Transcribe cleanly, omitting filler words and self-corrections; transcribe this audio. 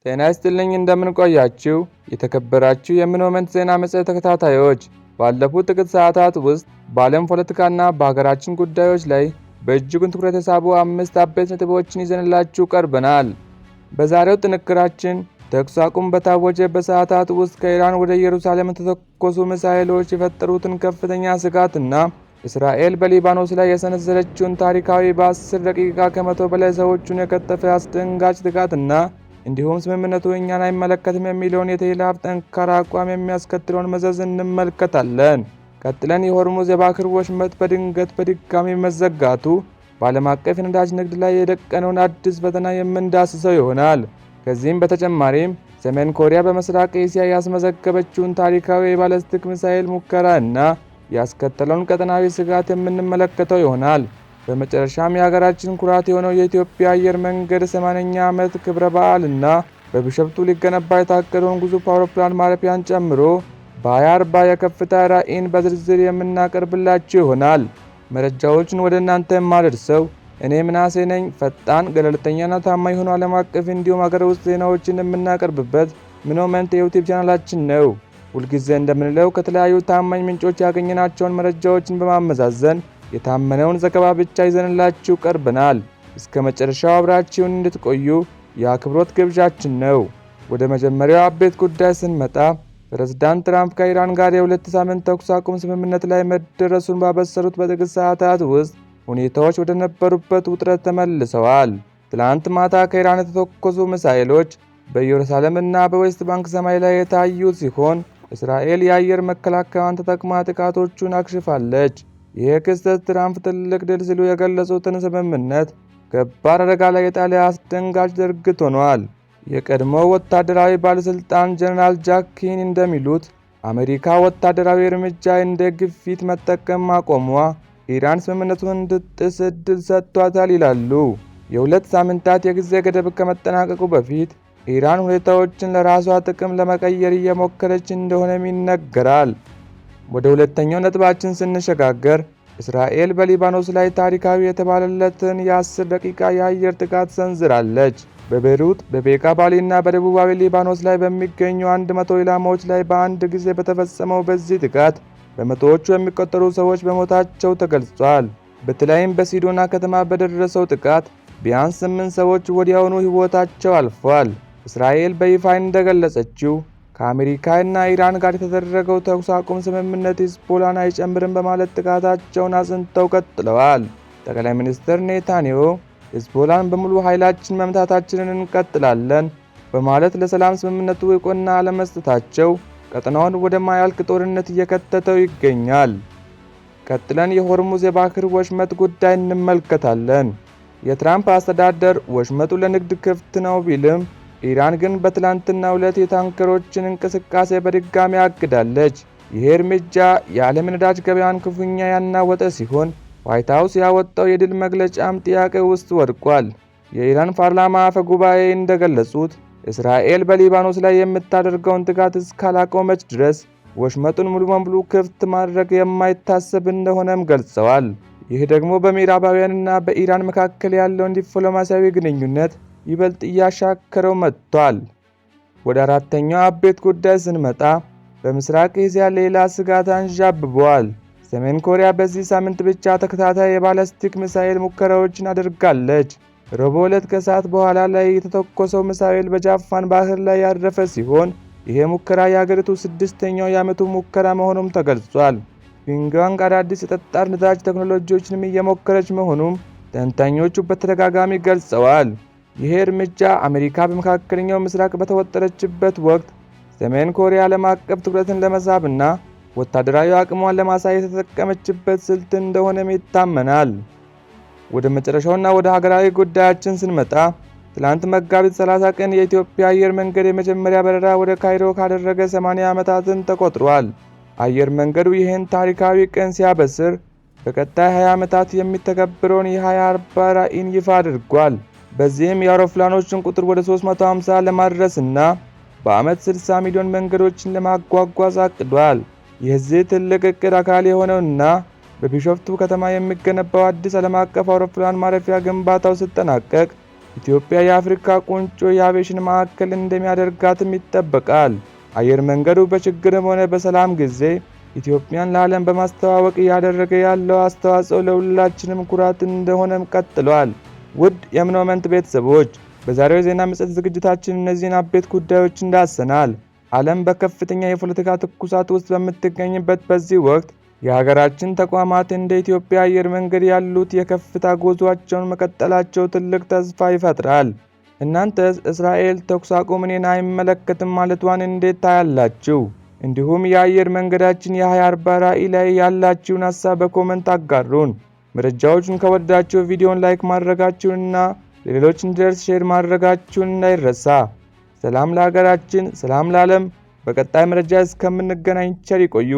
ጤና ይስጥልኝ እንደምን ቆያችሁ የተከበራችሁ የሞመንት ዜና መጽሔት ተከታታዮች። ባለፉት ጥቂት ሰዓታት ውስጥ በዓለም ፖለቲካና በሀገራችን ጉዳዮች ላይ በእጅጉን ትኩረት የሳቡ 5 አበይት ነጥቦችን ይዘንላችሁ ቀርበናል። በዛሬው ጥንቅራችን ተኩስ አቁም በታወጀ በሰዓታት ውስጥ ከኢራን ወደ ኢየሩሳሌም የተተኮሱ ሚሳኤሎች የፈጠሩትን ከፍተኛ ስጋትና እስራኤል በሊባኖስ ላይ የሰነዘረችውን ታሪካዊ በ10 ደቂቃ ከመቶ በላይ ሰዎችን የከተፈ አስደንጋጭ ጥቃትና እንዲሁም ስምምነቱ እኛን አይመለከትም የሚለውን የቴህራን ጠንካራ አቋም የሚያስከትለውን መዘዝ እንመለከታለን። ቀጥለን የሆርሙዝ የባህር ወሽመጥ በድንገት በድጋሚ መዘጋቱ በዓለም አቀፍ የነዳጅ ንግድ ላይ የደቀነውን አዲስ ፈተና የምንዳስሰው ይሆናል። ከዚህም በተጨማሪም ሰሜን ኮሪያ በምስራቅ እስያ ያስመዘገበችውን ታሪካዊ የባለስቲክ ሚሳኤል ሙከራ እና ያስከተለውን ቀጠናዊ ስጋት የምንመለከተው ይሆናል። በመጨረሻም የሀገራችን ኩራት የሆነው የኢትዮጵያ አየር መንገድ 80ኛ ዓመት ክብረ በዓልና በቢሾፍቱ ሊገነባ የታቀደውን ግዙፍ አውሮፕላን ማረፊያን ጨምሮ በ2040 የከፍታ ራዕይን በዝርዝር የምናቀርብላችሁ ይሆናል። መረጃዎችን ወደ እናንተ የማደርሰው እኔ ምናሴ ነኝ። ፈጣን ገለልተኛና ታማኝ የሆኑ ዓለም አቀፍ እንዲሁም ሀገር ውስጥ ዜናዎችን የምናቀርብበት ሞመንት የዩቲዩብ ቻናላችን ነው። ሁልጊዜ እንደምንለው ከተለያዩ ታማኝ ምንጮች ያገኘናቸውን መረጃዎችን በማመዛዘን የታመነውን ዘገባ ብቻ ይዘንላችሁ ቀርበናል። እስከ መጨረሻው አብራችሁን እንድትቆዩ የአክብሮት ግብዣችን ነው። ወደ መጀመሪያው አበይት ጉዳይ ስንመጣ ፕሬዝዳንት ትራምፕ ከኢራን ጋር የ2 ሳምንት ተኩስ አቁም ስምምነት ላይ መደረሱን ባበሰሩት በጥቂት ሰዓታት ውስጥ ሁኔታዎች ወደ ነበሩበት ውጥረት ተመልሰዋል። ትላንት ማታ ከኢራን የተተኮሱ ሚሳኤሎች በኢየሩሳሌምና በዌስት ባንክ ሰማይ ላይ የታዩ ሲሆን እስራኤል የአየር መከላከያዋን ተጠቅማ ጥቃቶቹን አክሽፋለች። ይህ ክስተት ትራምፕ ትልቅ ድል ሲሉ የገለጹትን ስምምነት ከባድ አደጋ ላይ የጣለ አስደንጋጭ ድርጊት ሆኗል። የቀድሞው ወታደራዊ ባለስልጣን ጀነራል ጃክ ኪን እንደሚሉት አሜሪካ ወታደራዊ እርምጃ እንደ ግፊት መጠቀም ማቆሟ ኢራን ስምምነቱን እንድትጥስ ዕድል ሰጥቷታል ይላሉ። የ2 ሳምንታት የጊዜ ገደብ ከመጠናቀቁ በፊት ኢራን ሁኔታዎችን ለራሷ ጥቅም ለመቀየር እየሞከረች እንደሆነም ይነገራል። ወደ ሁለተኛው ነጥባችን ስንሸጋገር እስራኤል በሊባኖስ ላይ ታሪካዊ የተባለለትን የ10 ደቂቃ የአየር ጥቃት ሰንዝራለች። በቤይሩት በቤካ ባሊና በደቡባዊ ሊባኖስ ላይ በሚገኙ 100 ኢላማዎች ላይ በአንድ ጊዜ በተፈጸመው በዚህ ጥቃት በመቶዎቹ የሚቆጠሩ ሰዎች በሞታቸው ተገልጿል። በተለይም በሲዶና ከተማ በደረሰው ጥቃት ቢያንስ 8 ሰዎች ወዲያውኑ ሕይወታቸው አልፏል። እስራኤል በይፋ እንደገለጸችው ከአሜሪካና ኢራን ጋር የተደረገው ተኩስ አቁም ስምምነት ሂዝቦላን አይጨምርም በማለት ጥቃታቸውን አጽንተው ቀጥለዋል። ጠቅላይ ሚኒስትር ኔታንያሁ ሂዝቦላን በሙሉ ኃይላችን መምታታችንን እንቀጥላለን በማለት ለሰላም ስምምነቱ እውቅና አለመስጠታቸው ቀጠናውን ወደማያልቅ ጦርነት እየከተተው ይገኛል። ቀጥለን የሆርሙዝ የባህር ወሽመጥ ጉዳይ እንመለከታለን። የትራምፕ አስተዳደር ወሽመጡ ለንግድ ክፍት ነው ቢልም ኢራን ግን በትላንትናው ዕለት የታንከሮችን እንቅስቃሴ በድጋሚ አግዳለች። ይህ እርምጃ የዓለም ነዳጅ ገበያን ክፉኛ ያናወጠ ሲሆን ዋይት ሃውስ ያወጣው የድል መግለጫም ጥያቄ ውስጥ ወድቋል። የኢራን ፓርላማ አፈ ጉባኤ እንደገለጹት እስራኤል በሊባኖስ ላይ የምታደርገውን ጥቃት እስካላቆመች ድረስ ወሽመጡን ሙሉ በሙሉ ክፍት ማድረግ የማይታሰብ እንደሆነም ገልጸዋል። ይህ ደግሞ በምዕራባውያንና በኢራን መካከል ያለውን ዲፕሎማሲያዊ ግንኙነት ይበልጥ እያሻከረው መጥቷል። ወደ አራተኛው አበይት ጉዳይ ስንመጣ በምስራቅ እስያ ሌላ ስጋት አንዣብቧል። ሰሜን ኮሪያ በዚህ ሳምንት ብቻ ተከታታይ የባለስቲክ ሚሳኤል ሙከራዎችን አድርጋለች። ረቡዕ ዕለት ከሰዓት በኋላ ላይ የተተኮሰው ሚሳኤል በጃፓን ባህር ላይ ያረፈ ሲሆን ይሄ ሙከራ የሀገሪቱ 6ኛው የዓመቱ ሙከራ መሆኑም ተገልጿል። ፒዮንግያንግ አዳዲስ የጠጣር ነዳጅ ቴክኖሎጂዎችንም እየሞከረች መሆኑም ተንታኞቹ በተደጋጋሚ ገልጸዋል። ይሄ እርምጃ አሜሪካ በመካከለኛው ምስራቅ በተወጠረችበት ወቅት ሰሜን ኮሪያ ዓለም አቀፍ ትኩረትን ለመሳብና ወታደራዊ አቅሟን ለማሳየት የተጠቀመችበት ስልት እንደሆነም ይታመናል። ወደ መጨረሻውና ወደ ሀገራዊ ጉዳያችን ስንመጣ ትላንት መጋቢት 30 ቀን የኢትዮጵያ አየር መንገድ የመጀመሪያ በረራ ወደ ካይሮ ካደረገ 80 ዓመታትን ተቆጥሯል። አየር መንገዱ ይህን ታሪካዊ ቀን ሲያበስር በቀጣይ 20 ዓመታት የሚተገብረውን የ2040 ራዕይን ይፋ አድርጓል። በዚህም የአውሮፕላኖችን ቁጥር ወደ 350 ለማድረስና በዓመት 60 ሚሊዮን መንገዶችን ለማጓጓዝ አቅዷል። የዚህ ትልቅ እቅድ አካል የሆነውና በቢሾፍቱ ከተማ የሚገነባው አዲስ ዓለም አቀፍ አውሮፕላን ማረፊያ ግንባታው ሲጠናቀቅ ኢትዮጵያ የአፍሪካ ቁንጮ የአቪዬሽን ማዕከል እንደሚያደርጋትም ይጠበቃል። አየር መንገዱ በችግርም ሆነ በሰላም ጊዜ ኢትዮጵያን ለዓለም በማስተዋወቅ እያደረገ ያለው አስተዋጽኦ ለሁላችንም ኩራት እንደሆነም ቀጥሏል። ውድ የምኖመንት ቤተሰቦች በዛሬው ዜና መጽሔት ዝግጅታችን እነዚህን አበይት ጉዳዮች እንዳሰናል። ዓለም በከፍተኛ የፖለቲካ ትኩሳት ውስጥ በምትገኝበት በዚህ ወቅት የሀገራችን ተቋማት እንደ ኢትዮጵያ አየር መንገድ ያሉት የከፍታ ጉዟቸውን መቀጠላቸው ትልቅ ተስፋ ይፈጥራል። እናንተስ እስራኤል ተኩስ አቁም እኔን አይመለከትም ማለቷን እንዴት ታያላችሁ? እንዲሁም የአየር መንገዳችን የ2040 ራዕይ ላይ ያላችሁን ሀሳብ በኮመንት አጋሩን። መረጃዎቹን ከወደዳችሁ ቪዲዮን ላይክ ማድረጋችሁንና ለሌሎች እንዲደርስ ሼር ማድረጋችሁን እንዳይረሳ። ሰላም ለሀገራችን፣ ሰላም ለዓለም። በቀጣይ መረጃ እስከምንገናኝ ቸር ይቆዩ።